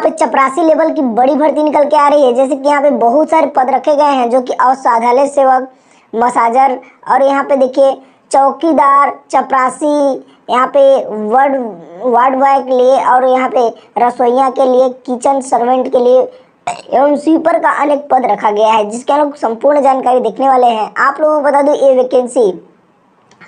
पे चपरासी लेवल की बड़ी भर्ती निकल के आ रही है। जैसे कि यहाँ पे बहुत सारे पद रखे गए हैं, जो कि औषधालय सेवक, मसाजर, और यहाँ पे देखिए चौकीदार, चपरासी, यहाँ पे वार्ड बॉय के लिए, और यहाँ पे रसोइया के लिए, किचन सर्वेंट के लिए एवं स्वीपर का अनेक पद रखा गया है, जिसके हम लोग संपूर्ण जानकारी देखने वाले हैं। आप लोगों को बता दूं, ये वैकेंसी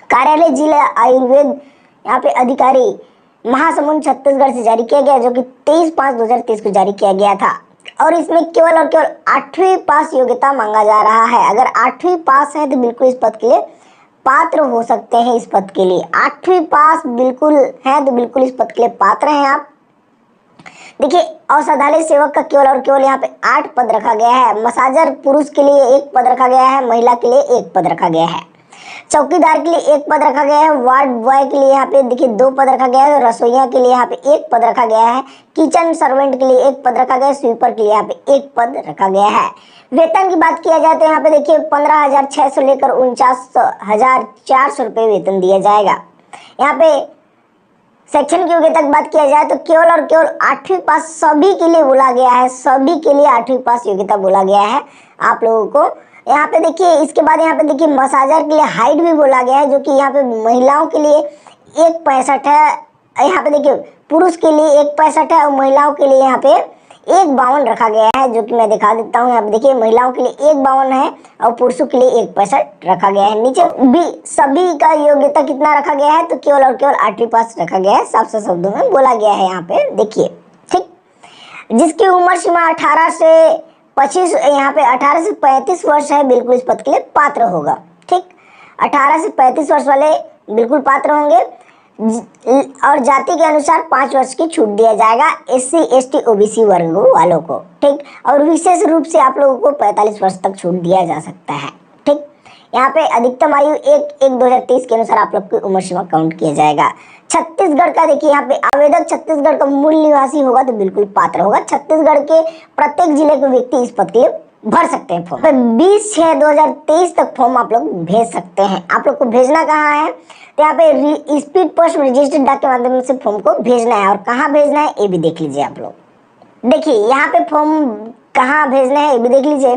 कार्यालय जिला आयुर्वेद यहाँ पे अधिकारी महासमुंद छत्तीसगढ़ से जारी किया गया, जो कि 23/5/2023 को जारी किया गया था। और इसमें केवल और केवल 8वीं पास योग्यता मांगा जा रहा है। अगर 8वीं पास है तो बिल्कुल इस पद के लिए पात्र हो सकते हैं। इस पद के लिए 8वीं पास बिल्कुल है तो बिल्कुल इस पद के लिए पात्र हैं आप। देखिए, औषधालय सेवक का केवल और केवल यहाँ पे 8 पद रखा गया है। मसाजर पुरुष के लिए 1 पद रखा गया है, महिला के लिए 1 पद रखा गया है। चौकीदार के लिए 1 पद रखा गया है। वार्ड बॉय के लिए यहाँ पे देखिए 2 पद रखा गया है। रसोइया के लिए यहाँ पे 1 पद रखा गया है। किचन सर्वेंट के लिए 1 पद रखा गया है। स्वीपर के लिए यहाँ पे 1 पद रखा गया है। वेतन की बात किया जाए तो यहाँ पे देखिए 15,600 लेकर 49,400 रुपये वेतन दिया जाएगा। यहाँ पे शैक्षणिक योग्यता की बात किया जाए तो केवल और केवल 8वीं पास सभी के लिए बोला गया है। सभी के लिए 8वीं पास योग्यता बोला गया है आप लोगों को। यहाँ पे देखिए, इसके बाद यहाँ पे देखिए मसाजर के लिए हाइट भी बोला गया है, जो कि यहाँ पे महिलाओं के लिए 1.65 है। यहाँ पे देखिए पुरुष के लिए 1.65 है और महिलाओं के लिए यहाँ पे 1.52 रखा गया है, जो कि मैं दिखा देता हूँ। यहाँ पे देखिए महिलाओं के लिए 1.52 है और पुरुषों के लिए 1.65 रखा गया है। नीचे भी सभी का योग्यता कितना रखा गया है तो केवल और केवल 8वीं पास रखा गया है। साफ साफ शब्दों में बोला गया है यहाँ पे देखिए, ठीक। जिसकी उम्र सीमा 18 से 25, यहाँ पे 18 से 35 वर्ष है, बिल्कुल इस पद के लिए पात्र होगा। ठीक, 18 से 35 वर्ष वाले बिल्कुल पात्र होंगे। और जाति के अनुसार 5 वर्ष की छूट दिया जाएगा SC ST OBC वर्ग वालों को। ठीक, और विशेष रूप से आप लोगों को 45 वर्ष तक छूट दिया जा सकता है। ठीक, यहाँ पे अधिकतम आयु 1/1/2023 के अनुसार आप लोग की उम्र सीमा काउंट किया जाएगा। छत्तीसगढ़ का देखिए, यहाँ पे आवेदक छत्तीसगढ़ का मूल निवासी होगा तो बिल्कुल पात्र होगा। छत्तीसगढ़ के प्रत्येक जिले के व्यक्ति इस पद के लिए भर सकते हैं फॉर्म। 20/6/2023 तक फॉर्म आप लोग भेज सकते हैं। आप लोग को भेजना कहाँ है तो यहाँ पे स्पीड पोस्ट रजिस्टर्ड डाक के माध्यम से फॉर्म को भेजना है। और कहाँ भेजना है ये भी देख लीजिए आप लोग। देखिए यहाँ पे फॉर्म कहाँ भेजना है ये भी देख लीजिए।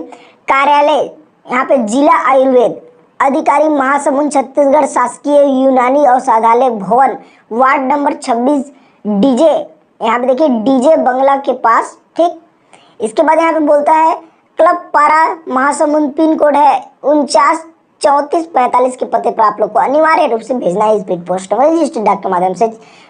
कार्यालय यहाँ पे जिला आयुर्वेद अधिकारी महासमुंद छत्तीसगढ़ शासकीय यूनानी औषधालय भवन, वार्ड नंबर 26 डीजे, यहाँ पे देखिए डीजे बंगला के पास। ठीक, इसके बाद यहाँ पे बोलता है क्लब पारा महासमुंद, पिन कोड है 493445 के पते पर आप लोग को अनिवार्य रूप से भेजना है स्पीड पोस्ट में रजिस्टर्ड डाक के माध्यम से।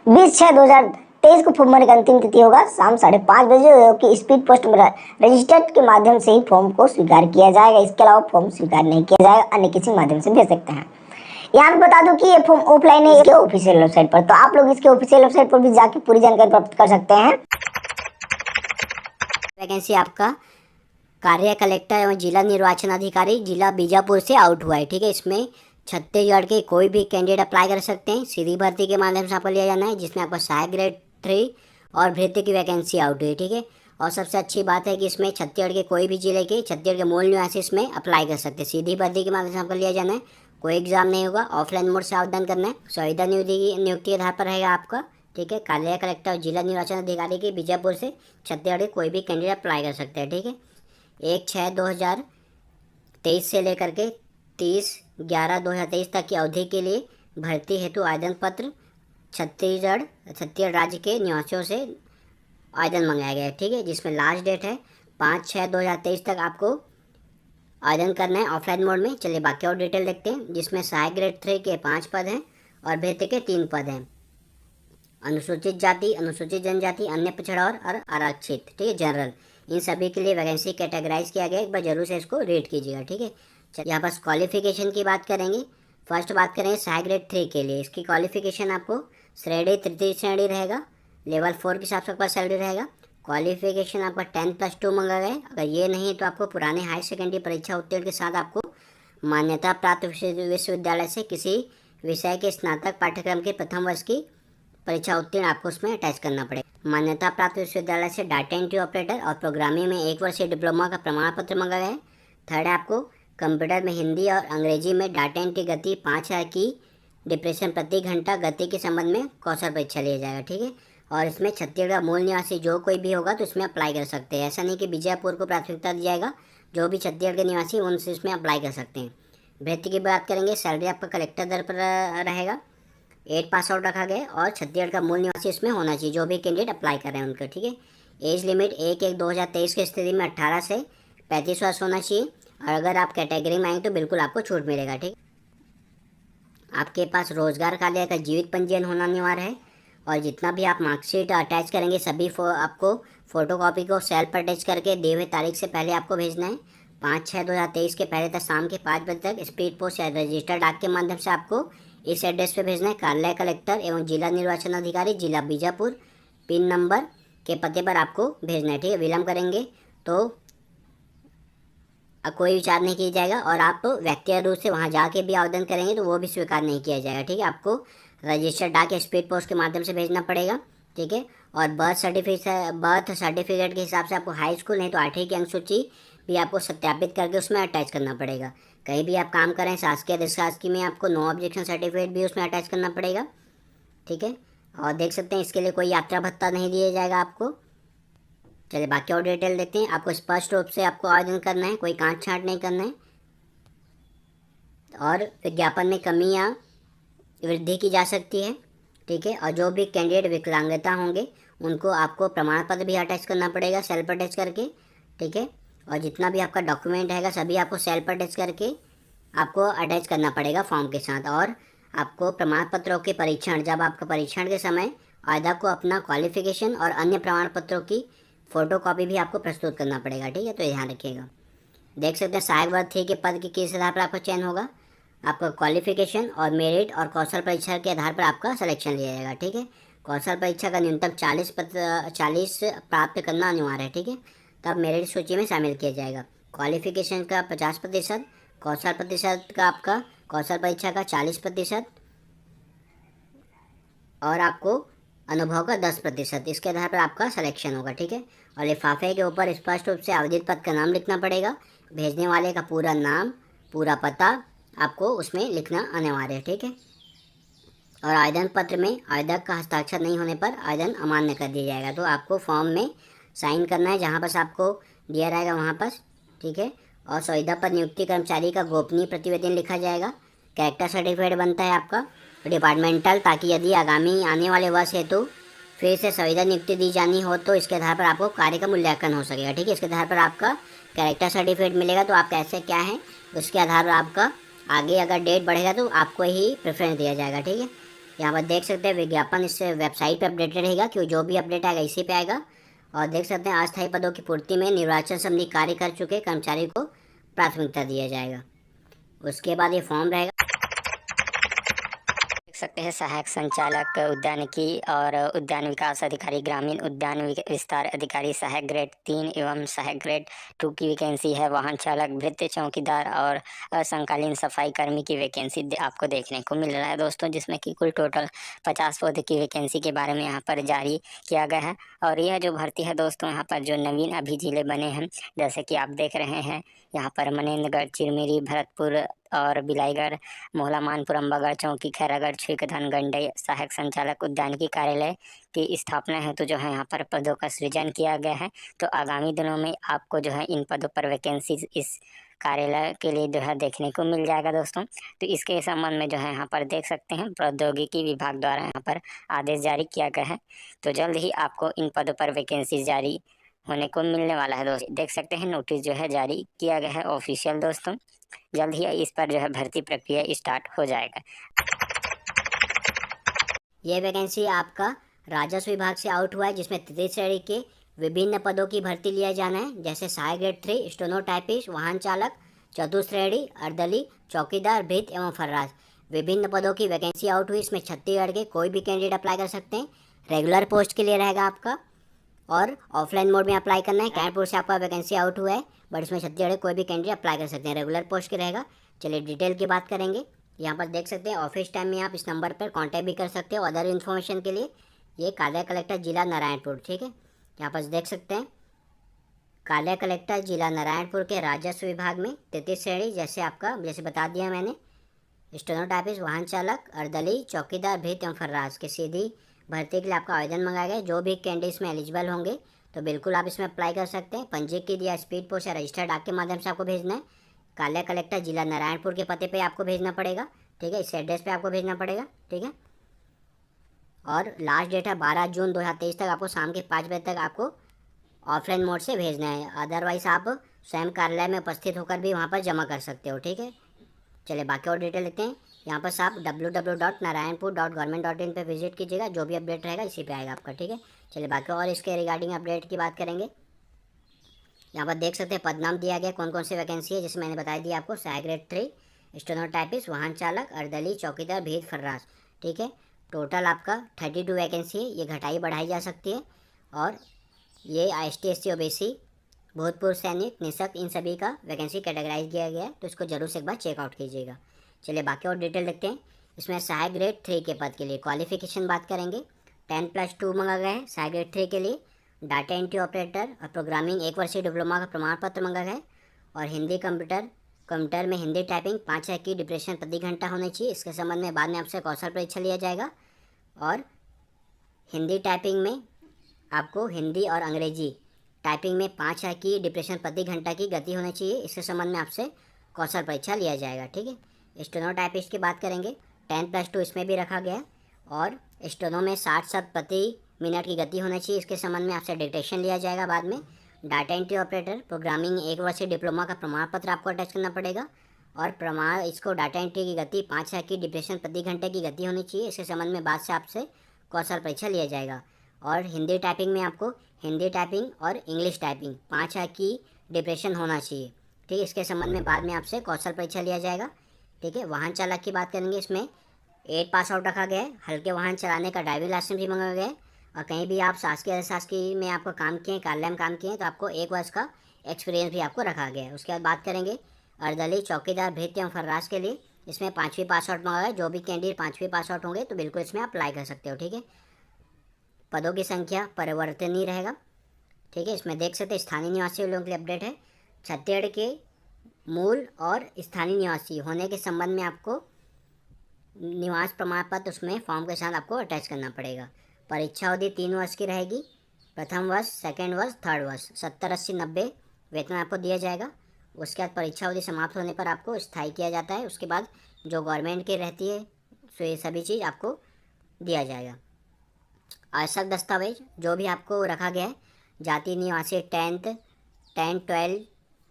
20/6/2023 को फॉर्म भरने की अंतिम तिथि होगा शाम 5:30 बजे, कि स्पीड पोस्ट में रजिस्टर्ड के माध्यम से ही फॉर्म को स्वीकार किया जाएगा। इसके अलावा फॉर्म स्वीकार नहीं किया जाएगा, अन्य किसी माध्यम से भेज सकते हैं। यहाँ पे बता दूं कि ये फॉर्म ऑफलाइन है इसके ऑफिशियल वेबसाइट पर, तो आप लोग इसके ऑफिशियल वेबसाइट पर भी जाके पूरी जानकारी प्राप्त कर सकते हैं। वैकेंसी आपका कार्य कलेक्टर एवं जिला निर्वाचन अधिकारी जिला बीजापुर से आउट हुआ है। ठीक है, इसमें छत्तीसगढ़ के कोई भी कैंडिडेट अप्लाई कर सकते हैं। सीधी भर्ती के माध्यम से आपको लिया जाना है, जिसमें आपका सहायक ग्रेड 3 और भृत्य की वैकेंसी आउट हुई है। ठीक है, और सबसे अच्छी बात है कि इसमें छत्तीसगढ़ के कोई भी जिले के छत्तीसगढ़ के मूल निवासी इसमें अप्लाई कर सकते हैं। सीधी भर्ती के माध्यम से आपको लिया जाना है, कोई एग्जाम नहीं होगा, ऑफलाइन मोड से आवेदन करना है। संविदा नियुक्ति के आधार पर रहेगा आपका। ठीक है, कार्यालय कलेक्टर और जिला निर्वाचन अधिकारी के बीजापुर से छत्तीसगढ़ के कोई भी कैंडिडेट अप्लाई कर सकते हैं। ठीक है, 1/6/2023 से लेकर के 30/11/2023 तक की अवधि के लिए भर्ती हेतु आवेदन पत्र छत्तीसगढ़ राज्य के निवासियों से आवेदन मंगाया गया है। ठीक है, जिसमें लास्ट डेट है 5/6/2023 तक आपको आवेदन करना है ऑफलाइन मोड में। चलिए बाकी और डिटेल देखते हैं, जिसमें सहायक ग्रेड 3 के 5 पद हैं और भृत्य के 3 पद हैं। अनुसूचित जाति, अनुसूचित जनजाति, अन्य पिछड़ा और आरक्षित, ठीक है, जनरल, इन सभी के लिए वैकेंसी कैटेगराइज किया गया है। एक बार जरूर से इसको रीड कीजिएगा। ठीक है, यहाँ पर क्वालिफिकेशन की बात करेंगे। फर्स्ट बात करेंगे सहायक ग्रेड 3 के लिए। इसकी क्वालिफिकेशन आपको श्रेणी तृतीय श्रेणी रहेगा, लेवल 4 के हिसाब से आपका सैलरी रहेगा। क्वालिफिकेशन आपका 10+2 मंगा गया है। अगर ये नहीं तो आपको पुराने हायर सेकेंडरी परीक्षा उत्तीर्ण के साथ आपको मान्यता प्राप्त विश्वविद्यालय से किसी विषय के स्नातक पाठ्यक्रम के प्रथम वर्ष की परीक्षा उत्तीर्ण आपको उसमें अटैच करना पड़ेगा। मान्यता प्राप्त विश्वविद्यालय से डाटा एंट्री ऑपरेटर और प्रोग्रामिंग में 1 वर्षीय डिप्लोमा का प्रमाण पत्र मंगा गया है। थर्ड, आपको कंप्यूटर में हिंदी और अंग्रेजी में डाटा एंट्री गति 5000 की डिप्रेशन प्रति घंटा गति के संबंध में कौशल परीक्षा लिया जाएगा। ठीक है, और इसमें छत्तीसगढ़ का मूल निवासी जो कोई भी होगा तो इसमें अप्लाई कर सकते हैं। ऐसा नहीं कि बीजापुर को प्राथमिकता दी जाएगा, जो भी छत्तीसगढ़ के निवासी उनसे इसमें अप्लाई कर सकते हैं। भर्ती की बात करेंगे, सैलरी आपका कलेक्टर दर पर रहेगा, 8 पास आउट रखा गया और छत्तीसगढ़ का मूल निवासी इसमें होना चाहिए जो भी कैंडिडेट अप्लाई कर रहे हैं उनका, ठीक है। एज लिमिट 1/1/2023 की स्थिति में 18 से 35 वर्ष होना चाहिए, और अगर आप कैटेगरी में आएँ तो बिल्कुल आपको छूट मिलेगा, ठीक। आपके पास रोजगार कार्यालय का जीवित पंजीयन होना अनिवार्य है, और जितना भी आप मार्कशीट अटैच करेंगे सभी आपको फोटोकॉपी को सेल्फ अटैच करके दिए हुए तारीख से पहले आपको भेजना है। 5/6/2023 के पहले तक शाम के 5 बजे तक स्पीड पोस्ट या रजिस्टर्ड डाक के माध्यम से आपको इस एड्रेस पे भेजना है। कार्यालय कलेक्टर एवं जिला निर्वाचन अधिकारी जिला बीजापुर पिन नंबर के पते पर आपको भेजना है, ठीक है। विलम्ब करेंगे तो कोई विचार नहीं किया जाएगा, और आप व्यक्तिगत रूप से वहाँ जाके भी आवेदन करेंगे तो वो भी स्वीकार नहीं किया जाएगा, ठीक है। आपको रजिस्टर्ड डाक या स्पीड पोस्ट के माध्यम से भेजना पड़ेगा, ठीक है। और बर्थ सर्टिफिकेट के हिसाब से आपको हाई स्कूल नहीं तो 8वीं की अंक सूची भी आपको सत्यापित करके उसमें अटैच करना पड़ेगा। कहीं भी आप काम करें शासकीय अधिशासकीय में आपको नो ऑब्जेक्शन सर्टिफिकेट भी उसमें अटैच करना पड़ेगा, ठीक है। और देख सकते हैं इसके लिए कोई यात्रा भत्ता नहीं दिया जाएगा आपको। चलिए बाकी और डिटेल देखते हैं। आपको स्पष्ट रूप से आपको आवेदन करना है, कोई काट छांट नहीं करना है, और विज्ञापन में कमी या वृद्धि की जा सकती है, ठीक है। और जो भी कैंडिडेट विकलांगता होंगे उनको आपको प्रमाण पत्र भी अटैच करना पड़ेगा सेल्फ अटैच करके, ठीक है। और जितना भी आपका डॉक्यूमेंट रहेगा सभी आपको सेल्फ अटैच करके आपको अटैच करना पड़ेगा फॉर्म के साथ। और आपको प्रमाण पत्रों के परीक्षण, जब आपका परीक्षण के समय आवेदक को अपना क्वालिफिकेशन और अन्य प्रमाण पत्रों की फोटोकॉपी भी आपको प्रस्तुत करना पड़ेगा, ठीक है। तो ध्यान रखिएगा। देख सकते हैं सहायक वर्ग 3 के पद के किस आधार पर आपका चयन होगा। आपका क्वालिफिकेशन और मेरिट और कौशल परीक्षा के आधार पर आपका सिलेक्शन लिया जाएगा, ठीक है। कौशल परीक्षा का न्यूनतम 40 प्राप्त करना अनिवार्य है, ठीक है, तब मेरिट सूची में शामिल किया जाएगा। क्वालिफिकेशन का 50%, कौशल प्रतिशत का आपका कौशल परीक्षा का 40%, और आपको अनुभव का 10%, इसके आधार पर आपका सिलेक्शन होगा, ठीक है। और लिफाफे के ऊपर स्पष्ट रूप से आवेदित पद का नाम लिखना पड़ेगा, भेजने वाले का पूरा नाम पूरा पता आपको उसमें लिखना अनिवार्य है, ठीक है। और आवेदन पत्र में आवेदक का हस्ताक्षर नहीं होने पर आवेदन अमान्य कर दिया जाएगा। तो आपको फॉर्म में साइन करना है जहाँ पर आपको दिया रहेगा वहाँ पर, ठीक है। और संविदा पर नियुक्ति कर्मचारी का गोपनीय प्रतिवेदन लिखा जाएगा। कैरेक्टर सर्टिफिकेट बनता है आपका डिपार्टमेंटल, ताकि यदि आगामी आने वाले वर्ष हेतु फिर से संविदा नियुक्ति दी जानी हो तो इसके आधार पर आपको कार्य का मूल्यांकन हो सकेगा, ठीक है। इसके आधार पर आपका कैरेक्टर सर्टिफिकेट मिलेगा, तो आप कैसे क्या है उसके आधार पर आपका आगे अगर डेट बढ़ेगा तो आपको ही प्रेफरेंस दिया जाएगा, ठीक है। यहाँ पर देख सकते हैं विज्ञापन इस वेबसाइट पर अपडेटेड रहेगा, क्योंकि जो भी अपडेट आएगा इसी पे आएगा। और देख सकते हैं अस्थायी पदों की पूर्ति में निर्वाचन संबंधी कार्य कर चुके कर्मचारी को प्राथमिकता दिया जाएगा। उसके बाद ये फॉर्म रहेगा। देख सकते हैं सहायक संचालक उद्यानिकी और उद्यान विकास अधिकारी ग्रामीण उद्यान विस्तार अधिकारी सहायक ग्रेड 3 एवं सहायक ग्रेड 2 की वैकेंसी है। वाहन चालक, भृत्य चौकीदार और समकालीन सफाई कर्मी की वैकेंसी आपको देखने को मिल रहा है दोस्तों, जिसमें कि कुल टोटल 50 पद की वैकेंसी के बारे में यहाँ पर जारी किया गया है। और यह जो भर्ती है दोस्तों, यहाँ पर जो नवीन अभी जिले बने हैं जैसे कि आप देख रहे हैं, यहाँ पर मनेन्द्रगढ़, चिरमिरी, भरतपुर और बिलाईगढ़, मोहला, मानपुर, अम्बागढ़, चौकी, खैरागढ़, छुईकधन, गंडई सहायक संचालक उद्यानिकी कार्यालय की स्थापना है। तो जो है यहाँ पर पदों का सृजन किया गया है। तो आगामी दिनों में आपको जो है इन पदों पर वैकेंसी इस कार्यालय के लिए जो है देखने को मिल जाएगा दोस्तों। तो इसके संबंध में जो है यहाँ पर देख सकते हैं प्रौद्योगिकी विभाग द्वारा यहाँ पर आदेश जारी किया गया है। तो जल्द ही आपको इन पदों पर वैकेंसी जारी होने को मिलने वाला है दोस्तों। देख सकते हैं नोटिस जो है जारी किया गया है ऑफिशियल दोस्तों। जल्द ही इस पर जो है भर्ती प्रक्रिया स्टार्ट हो जाएगा। ये वैकेंसी आपका राजस्व विभाग से आउट हुआ है, जिसमें 33 श्रेणी के विभिन्न पदों की भर्ती लिया जाना है, जैसे सहायक ग्रेड 3 स्टेनोटाइपिस्ट, वाहन चालक, चतुर्थ श्रेणी, अर्दली, चौकीदार, भृत्य एवं फर्राज। विभिन्न पदों की वैकेंसी आउट हुई। इसमें छत्तीसगढ़ के कोई भी कैंडिडेट अप्लाई कर सकते हैं। रेगुलर पोस्ट के लिए रहेगा आपका, और ऑफलाइन मोड में अप्लाई करना है। कानपुर से आपका वैकेंसी आउट हुआ है, बट इसमें छत्तीसगढ़ कोई भी कैंडिडेट अप्लाई कर सकते हैं। रेगुलर पोस्ट के रहेगा। चलिए डिटेल की बात करेंगे। यहाँ पर देख सकते हैं ऑफिस टाइम में आप इस नंबर पर कांटेक्ट भी कर सकते हो अदर इन्फॉर्मेशन के लिए। ये कार्यालय कलेक्टर जिला नारायणपुर, ठीक है। यहाँ पर देख सकते हैं कार्यालय कलेक्टर जिला नारायणपुर के राजस्व विभाग में 33 श्रेणी, जैसे बता दिया मैंने, स्टेनोटाइपिस्ट, वाहन चालक, अर्दली, चौकीदार, भृत्य एवं फर्राज के सीधी भर्ती के लिए आपका आवेदन मंगाया गया है। जो भी कैंडिडेट इसमें एलिजिबल होंगे तो बिल्कुल आप इसमें अप्लाई कर सकते हैं। पंजीकृत या स्पीड पोस्ट या रजिस्टर्ड डाक के माध्यम से आपको भेजना है। कार्यालय कलेक्टर जिला नारायणपुर के पते पे आपको भेजना पड़ेगा, ठीक है। इस एड्रेस पे आपको भेजना पड़ेगा, ठीक है। और लास्ट डेट है 12 जून 2023 तक, आपको शाम के 5 बजे तक आपको ऑफलाइन मोड से भेजना है। अदरवाइज़ आप स्वयं कार्यालय में उपस्थित होकर भी वहाँ पर जमा कर सकते हो, ठीक है। चलिए बाकी और डिटेल लेते हैं। यहाँ पर आप www.narayanpur.government.in पे विजिट कीजिएगा, जो भी अपडेट रहेगा इसी पे आएगा आपका, ठीक है। चलिए बाकी और इसके रिगार्डिंग अपडेट की बात करेंगे। यहाँ पर देख सकते हैं पद नाम दिया गया, कौन कौन सी वैकेंसी है, जैसे मैंने बता दिया आपको। सहायक ग्रेड 3 स्टेनोटाइपिस्ट, वाहन चालक, अर्दली, चौकीदार, भीड़ फर्रास, ठीक है। टोटल आपका 32 वैकेंसी है। ये घटाई बढ़ाई जा सकती है। और ये ST SC OBC, भूतपूर्व सैनिक, निःशक्त, इन सभी का वैकेंसी कैटेगराइज किया गया है, तो इसको जरूर से एक बार चेकआउट कीजिएगा। चलिए बाकी और डिटेल देखते हैं। इसमें सहायक ग्रेड 3 के पद के लिए क्वालिफिकेशन बात करेंगे। 10+2 मांगा गया है सहायक ग्रेड 3 के लिए। डाटा एंट्री ऑपरेटर और प्रोग्रामिंग 1 वर्षीय डिप्लोमा का प्रमाण पत्र मांगा गया है। और हिंदी कंप्यूटर में हिंदी टाइपिंग 5 की डिप्रेशन प्रति घंटा होनी चाहिए। इसके संबंध में बाद में आपसे कौशल परीक्षा लिया जाएगा। और हिंदी टाइपिंग में आपको हिंदी और अंग्रेजी टाइपिंग में 5 की डिप्रेशन प्रति घंटा की गति होनी चाहिए। इसके संबंध में आपसे कौशल परीक्षा लिया जाएगा, ठीक है। स्टेनोटाइपिस्ट की बात करेंगे। 10+2 इसमें भी रखा गया है। और स्टेनो में 60 शब्द प्रति मिनट की गति होनी चाहिए। इसके संबंध में आपसे डिक्टेशन लिया जाएगा बाद में। डाटा एंट्री ऑपरेटर प्रोग्रामिंग 1 वर्षीय डिप्लोमा का प्रमाण पत्र आपको अटैच करना पड़ेगा। और इसको डाटा एंट्री की गति 5 की डिप्रेशन प्रति घंटे की गति होनी चाहिए। इसके संबंध में बाद से आपसे कौशल परीक्षा लिया जाएगा। और हिंदी टाइपिंग में आपको हिंदी टाइपिंग और इंग्लिश टाइपिंग 5 की डिप्रेशन होना चाहिए, ठीक है। इसके संबंध में बाद में आपसे कौशल परीक्षा लिया जाएगा, ठीक है। वाहन चालक की बात करेंगे। इसमें 8 पास आउट रखा गया है। हल्के वाहन चलाने का ड्राइविंग लाइसेंस भी मांगा गया है। और कहीं भी आप शासकीय अशासकीय में आपको काम किए, कार्यालय में काम किए, तो आपको 1 वर्ष का एक्सपीरियंस भी आपको रखा गया है। उसके बाद बात करेंगे अर्दली, चौकीदार, भृत्य एवं फर्रास के लिए। इसमें 5वीं पास आउट मांगा है। जो भी कैंडिडेट 5वीं पास आउट होंगे तो बिल्कुल इसमें अप्लाई कर सकते हो, ठीक है। पदों की संख्या परिवर्तनीय रहेगा, ठीक है। इसमें देख सकते हैं स्थानीय निवासी लोगों के लिए अपडेट है। छत्तीसगढ़ के मूल और स्थानीय निवासी होने के संबंध में आपको निवास प्रमाण पत्र उसमें फॉर्म के साथ आपको अटैच करना पड़ेगा। परीक्षा अवधि 3 वर्ष की रहेगी। प्रथम वर्ष, सेकेंड वर्ष, थर्ड वर्ष 70, 80, 90 वेतन आपको दिया जाएगा। उसके बाद परीक्षा अवधि समाप्त होने पर आपको स्थायी किया जाता है। उसके बाद जो गवर्नमेंट की रहती है सो ये सभी चीज़ आपको दिया जाएगा। आवश्यक दस्तावेज जो भी आपको रखा गया है, जाति निवासी 10, 12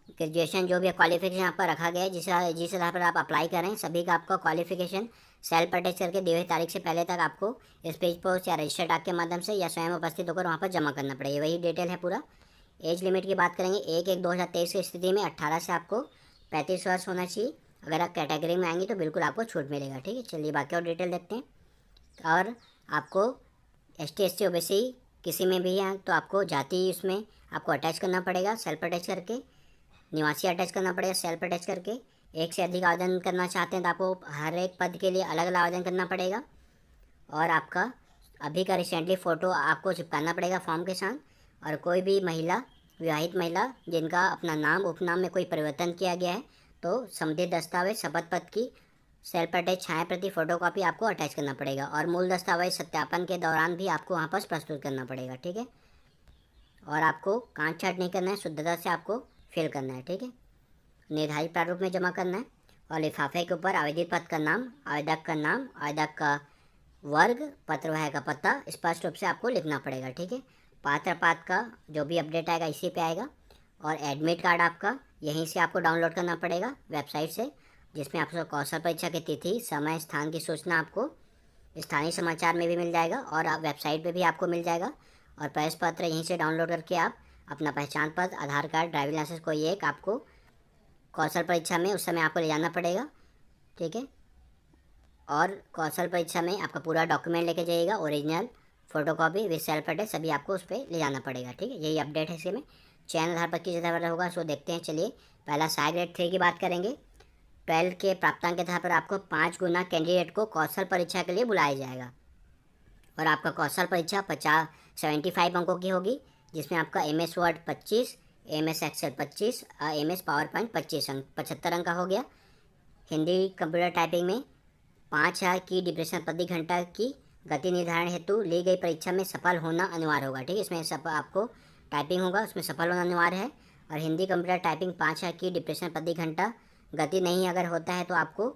ग्रेजुएशन जो भी क्वालिफिकेशन आप पर रखा गया है, जिस आधार पर आप अप्लाई करें, सभी का आपका क्वालिफिकेशन सेल्फ अटैच करके दी हुई तारीख से पहले तक आपको स्पीड पोस्ट या रजिस्टर्ड डाक के माध्यम से या स्वयं उपस्थित होकर वहाँ पर जमा करना पड़ेगा। वही डिटेल है पूरा। एज लिमिट की बात करेंगे। 1/1/2023 की स्थिति में 18 से आपको 35 वर्ष होना चाहिए। अगर आप कैटेगरी में आएंगे तो बिल्कुल आपको छूट मिलेगा, ठीक है। चलिए बाकी और डिटेल देखते हैं। और आपको ST SC OBC किसी में भी है तो आपको जाति उसमें आपको अटैच करना पड़ेगा, सेल्फ अटैच करके। निवासी अटैच करना पड़ेगा सेल्फ अटैच करके। एक से अधिक आवेदन करना चाहते हैं तो आपको हर एक पद के लिए अलग अलग आवेदन करना पड़ेगा। और आपका अभी का रिसेंटली फ़ोटो आपको चिपकाना पड़ेगा फॉर्म के साथ। और कोई भी महिला, विवाहित महिला जिनका अपना नाम उपनाम में कोई परिवर्तन किया गया है तो संबंधित दस्तावेज शपथ पत्र की सेल्फ अटैच छाया प्रति फोटोकॉपी आपको अटैच करना पड़ेगा। और मूल दस्तावेज सत्यापन के दौरान भी आपको वहाँ पर प्रस्तुत करना पड़ेगा, ठीक है। और आपको कांट छाट नहीं करना है, शुद्धता से आपको फिल करना है, ठीक है। निर्धारित प्रारूप में जमा करना है। और लिफाफे के ऊपर आवेदित पद का नाम, आवेदक का नाम, आवेदक का वर्ग, पत्रवाहक का पता स्पष्ट रूप से आपको लिखना पड़ेगा, ठीक है। पात्र पात का जो भी अपडेट आएगा इसी पे आएगा। और एडमिट कार्ड आपका यहीं से आपको डाउनलोड करना पड़ेगा वेबसाइट से, जिसमें आपको कौशल परीक्षा की तिथि, समय, स्थान की सूचना आपको स्थानीय समाचार में भी मिल जाएगा और वेबसाइट पे भी आपको मिल जाएगा। और प्रवेश पत्र यहीं से डाउनलोड करके आप अपना पहचान पत्र, आधार कार्ड, ड्राइविंग लाइसेंस कोई एक आपको कौशल परीक्षा में उस समय आपको ले जाना पड़ेगा, ठीक है। और कौशल परीक्षा में आपका पूरा डॉक्यूमेंट लेके जाइएगा, original, photocopy with self attach सभी आपको उस पर ले जाना पड़ेगा, ठीक है। यही अपडेट है इसमें। चयन आधार पर किस आधार पर होगा सो देखते हैं। चलिए पहला सहायक ग्रेड 3 की बात करेंगे। 12 के प्राप्तांक के आधार पर आपको 5 गुना कैंडिडेट को कौशल परीक्षा के लिए बुलाया जाएगा। और आपका कौशल परीक्षा 75 अंकों की होगी, जिसमें आपका MS Word 25, MS Excel 25, MS PowerPoint 25 अंक, 75 अंक का हो गया। हिंदी कंप्यूटर टाइपिंग में 5 की डिप्रेशन प्रति घंटा की गति निर्धारण हेतु ली गई परीक्षा में सफल होना अनिवार्य होगा। ठीक है, इसमें आपको टाइपिंग होगा, उसमें सफल होना अनिवार्य है। और हिंदी कंप्यूटर टाइपिंग 5 की डिप्रेशन प्रति घंटा गति नहीं अगर होता है तो आपको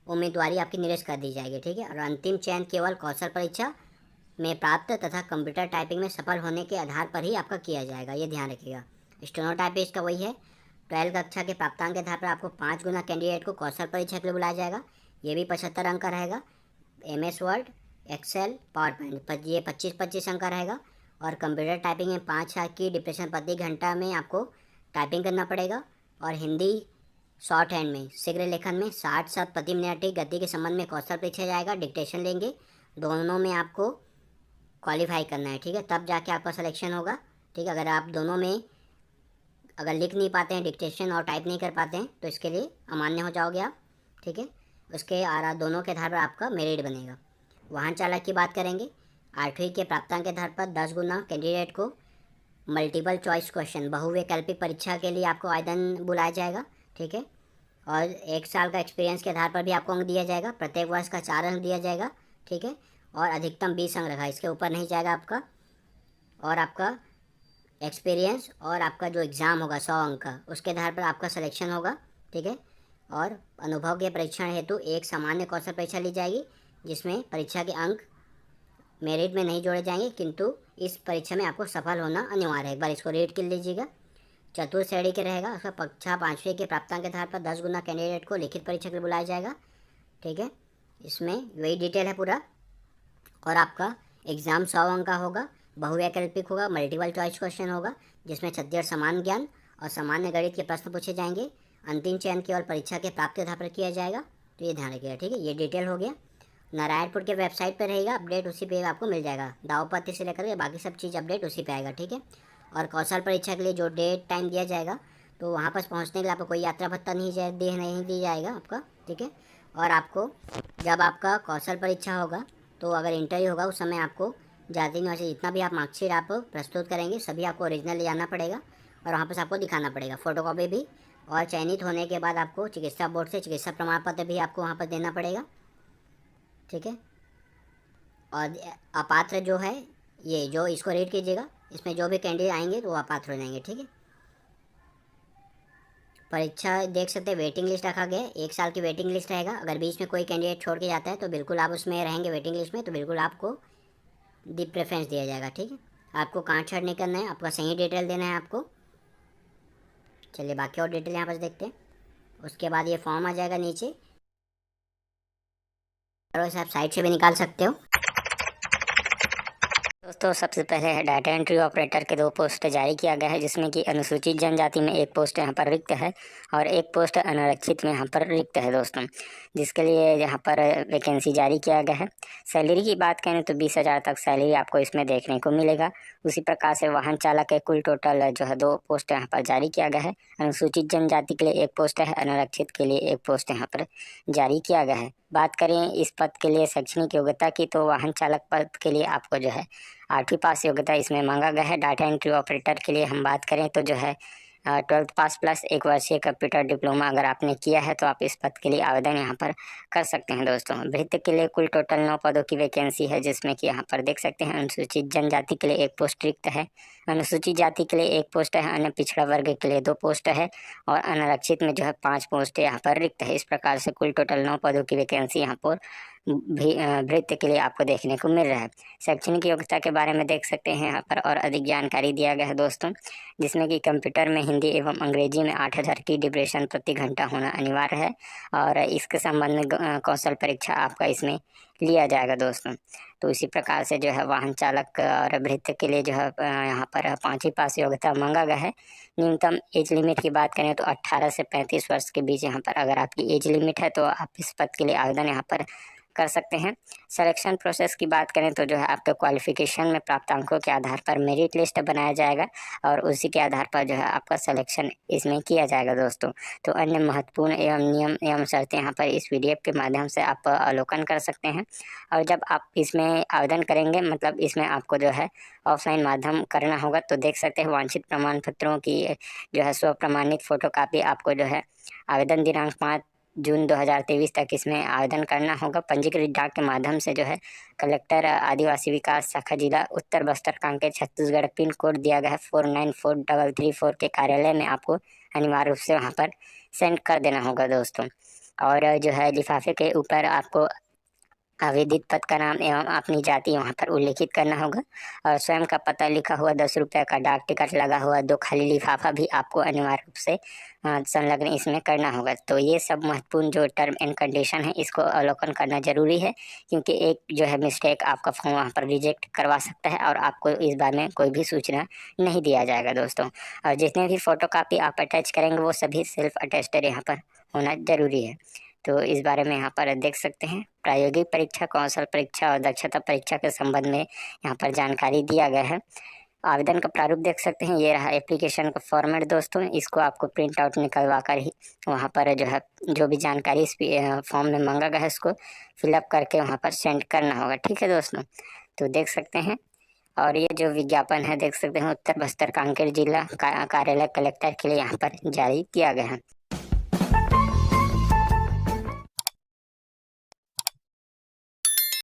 उम्मीदवारी आपकी निरस्त कर दी जाएगी। ठीक है, और अंतिम चयन केवल कौशल परीक्षा में प्राप्त तथा कंप्यूटर टाइपिंग में सफल होने के आधार पर ही आपका किया जाएगा, ये ध्यान रखिएगा। स्टेनोटाइपिस्ट का वही है, 12 कक्षा के प्राप्तांक के आधार पर आपको 5 गुना कैंडिडेट को कौशल परीक्षा के लिए बुलाया जाएगा। ये भी 75 अंक का रहेगा। MS Word, Excel, PowerPoint ये 25-25 अंक का रहेगा। और कंप्यूटर टाइपिंग में 5 की डिप्रेशन प्रति घंटा में आपको टाइपिंग करना पड़ेगा। और हिंदी शॉर्ट हैंड में शीघ्र लेखन में 60 शब्द प्रति मिनट की गति के संबंध में कौशल परीक्षा जाएगा, डिक्टेशन लेंगे, दोनों में आपको क्वालिफाई करना है। ठीक है, तब जाके आपका सिलेक्शन होगा। ठीक है, अगर आप दोनों में अगर लिख नहीं पाते हैं, डिक्टेशन और टाइप नहीं कर पाते हैं, तो इसके लिए अमान्य हो जाओगे आप। ठीक है, उसके दोनों के आधार पर आपका मेरिट बनेगा। वाहन चालक की बात करेंगे, 8वीं के प्राप्तांक के आधार पर 10 गुना कैंडिडेट को मल्टीपल चॉइस क्वेश्चन बहुवैकल्पिक परीक्षा के लिए आपको आवेदन बुलाया जाएगा। ठीक है, और 1 साल का एक्सपीरियंस के आधार पर भी आपको अंक दिया जाएगा। प्रत्येक वर्ष का 4 अंक दिया जाएगा। ठीक है, और अधिकतम 20 अंक रखा, इसके ऊपर नहीं जाएगा आपका। और आपका एक्सपीरियंस और आपका जो एग्ज़ाम होगा 100 अंक का, उसके आधार पर आपका सिलेक्शन होगा। ठीक है, और अनुभव के परीक्षण हेतु एक सामान्य कौशल परीक्षा ली जाएगी, जिसमें परीक्षा के अंक मेरिट में नहीं जोड़े जाएंगे, किंतु इस परीक्षा में आपको सफल होना अनिवार्य है। एक बार इसको रीड कर लीजिएगा। चतुर्थ श्रेणी के रहेगा, उसका कक्षा 5वीं के प्राप्तांक के आधार पर 10 गुना कैंडिडेट को लिखित परीक्षा के लिए बुलाया जाएगा। ठीक है, इसमें वही डिटेल है पूरा। और आपका एग्ज़ाम 100 अंक का होगा, बहुवैकल्पिक होगा, मल्टीपल चॉइस क्वेश्चन होगा, जिसमें 36 समान ज्ञान और सामान्य गणित के प्रश्न पूछे जाएंगे। अंतिम चयन केवल परीक्षा के प्राप्त के आधार पर किया जाएगा, तो ये ध्यान रखिएगा। ठीक है, ये डिटेल हो गया। नारायणपुर के वेबसाइट पर रहेगा, अपडेट उसी पे आपको मिल जाएगा। दावपत्ती से लेकर के बाकी सब चीज़ अपडेट उसी पे आएगा। ठीक है, और कौशल परीक्षा के लिए जो डेट टाइम दिया जाएगा, तो वहाँ पर पहुँचने के लिए आपको कोई यात्रा भत्ता नहीं दी जाएगा आपका। ठीक है, और आपको जब आपका कौशल परीक्षा होगा, तो अगर इंटरव्यू होगा, उस समय आपको जाति निवासी जितना भी आप मार्कशीट आप प्रस्तुत करेंगे, सभी आपको ओरिजिनल ले जाना पड़ेगा और वहाँ पर आपको दिखाना पड़ेगा, फोटोकॉपी भी। और चयनित होने के बाद आपको चिकित्सा बोर्ड से चिकित्सा प्रमाण पत्र भी आपको वहाँ पर देना पड़ेगा। ठीक है, और अपात्र जो है, ये जो इसको रीड कीजिएगा, इसमें जो भी कैंडिडेट आएंगे तो वो अपात्र हो जाएंगे। ठीक है, परीक्षा देख सकते हैं, वेटिंग लिस्ट रखा गया है, 1 साल की वेटिंग लिस्ट रहेगा। अगर बीच में कोई कैंडिडेट छोड़ के जाता है तो बिल्कुल आप उसमें रहेंगे वेटिंग लिस्ट में, तो बिल्कुल आपको प्रेफरेंस दिया जाएगा। ठीक है, आपको कांट छाट नहीं करना है, आपका सही डिटेल देना है आपको। चलिए बाकी और डिटेल यहाँ पर देखते हैं। उसके बाद ये फॉर्म आ जाएगा नीचे, और वैसे आप साइट से भी निकाल सकते हो। दोस्तों, सबसे पहले है डाटा एंट्री ऑपरेटर के 2 पोस्ट जारी किया गया है, जिसमें कि अनुसूचित जनजाति में 1 पोस्ट यहाँ पर रिक्त है और 1 पोस्ट अनारक्षित में यहाँ पर रिक्त है दोस्तों, जिसके लिए यहाँ पर वैकेंसी जारी किया गया है। सैलरी की बात करें तो 20,000 तक सैलरी आपको इसमें देखने को मिलेगा। उसी प्रकार से वाहन चालक के कुल टोटल जो है 2 पोस्ट यहाँ पर जारी किया गया है। अनुसूचित जनजाति के लिए 1 पोस्ट है, अनारक्षित के लिए 1 पोस्ट यहाँ पर जारी किया गया है। बात करें इस पद के लिए शैक्षणिक योग्यता की, तो वाहन चालक पद के लिए आपको जो है 8वीं पास योग्यता इसमें मांगा गया है। डाटा एंट्री ऑपरेटर के लिए हम बात करें तो जो है 12th पास प्लस 1 वर्षीय कंप्यूटर डिप्लोमा अगर आपने किया है तो आप इस पद के लिए आवेदन यहाँ पर कर सकते हैं दोस्तों। भृत्य के लिए कुल टोटल 9 पदों की वैकेंसी है, जिसमें कि यहाँ पर देख सकते हैं अनुसूचित जनजाति के लिए 1 पोस्ट रिक्त है, अनुसूचित जाति के लिए 1 पोस्ट है, अन्य पिछड़ा वर्ग के लिए 2 पोस्ट है और अनारक्षित में जो है 5 पोस्ट यहाँ पर रिक्त है। इस प्रकार से कुल टोटल 9 पदों की वैकेंसी यहाँ पर भृत्य के लिए आपको देखने को मिल रहा है। शैक्षणिक योग्यता के बारे में देख सकते हैं यहाँ पर और अधिक जानकारी दिया गया है दोस्तों, जिसमें कि कंप्यूटर में हिंदी एवं अंग्रेजी में 8,000 की डिप्रेशन प्रति घंटा होना अनिवार्य है और इसके संबंध में कौशल परीक्षा आपका इसमें लिया जाएगा दोस्तों। तो इसी प्रकार से जो है वाहन चालक और भृत्य के लिए जो है यहाँ पर 5वीं पास योग्यता मांगा गया है। न्यूनतम एज लिमिट की बात करें तो 18 से 35 वर्ष के बीच यहाँ पर अगर आपकी एज लिमिट है तो आप इस पद के लिए आवेदन यहाँ पर कर सकते हैं। सिलेक्शन प्रोसेस की बात करें तो जो है आपके क्वालिफिकेशन में प्राप्त अंकों के आधार पर मेरिट लिस्ट बनाया जाएगा और उसी के आधार पर जो है आपका सिलेक्शन इसमें किया जाएगा दोस्तों। तो अन्य महत्वपूर्ण एवं नियम एवं शर्तें यहाँ पर इस PDF के माध्यम से आप अवलोकन कर सकते हैं। और जब आप इसमें आवेदन करेंगे, मतलब इसमें आपको जो है ऑफलाइन माध्यम करना होगा, तो देख सकते हैं वांछित प्रमाण पत्रों की जो है स्व प्रमाणित फोटोकॉपी आपको जो है आवेदन दिनांक 5 जून 2023 तक इसमें आवेदन करना होगा। पंजीकृत डाक के माध्यम से जो है कलेक्टर आदिवासी विकास शाखा जिला उत्तर बस्तर कांकेर छत्तीसगढ़, पिन कोड दिया गया है 494334 के कार्यालय में आपको अनिवार्य रूप से वहाँ पर सेंड कर देना होगा दोस्तों। और जो है लिफाफे के ऊपर आपको आवेदित पद का नाम एवं अपनी जाति वहाँ पर उल्लेखित करना होगा और स्वयं का पता लिखा हुआ 10 रुपये का डाक टिकट लगा हुआ 2 खाली लिफाफा भी आपको अनिवार्य रूप से संलग्न इसमें करना होगा। तो ये सब महत्वपूर्ण जो टर्म एंड कंडीशन है इसको अवलोकन करना जरूरी है, क्योंकि एक जो है मिस्टेक आपका फॉर्म वहाँ पर रिजेक्ट करवा सकता है और आपको इस बारे में कोई भी सूचना नहीं दिया जाएगा दोस्तों। और जितने भी फोटोकॉपी आप अटैच करेंगे वो सभी सेल्फ अटेस्टेड यहाँ पर होना जरूरी है। तो इस बारे में यहाँ पर देख सकते हैं प्रायोगिक परीक्षा, कौशल परीक्षा और दक्षता परीक्षा के संबंध में यहाँ पर जानकारी दिया गया है। आवेदन का प्रारूप देख सकते हैं, ये रहा एप्लीकेशन का फॉर्मेट दोस्तों। इसको आपको प्रिंट आउट निकलवा कर ही वहाँ पर जो है जो भी जानकारी इस फॉर्म में मांगा गया है उसको फिलअप करके वहाँ पर सेंड करना होगा। ठीक है दोस्तों, तो देख सकते हैं। और ये जो विज्ञापन है देख सकते हैं उत्तर बस्तर कांकेर जिला कार्यालय कलेक्टर के लिए यहाँ पर जारी किया गया है।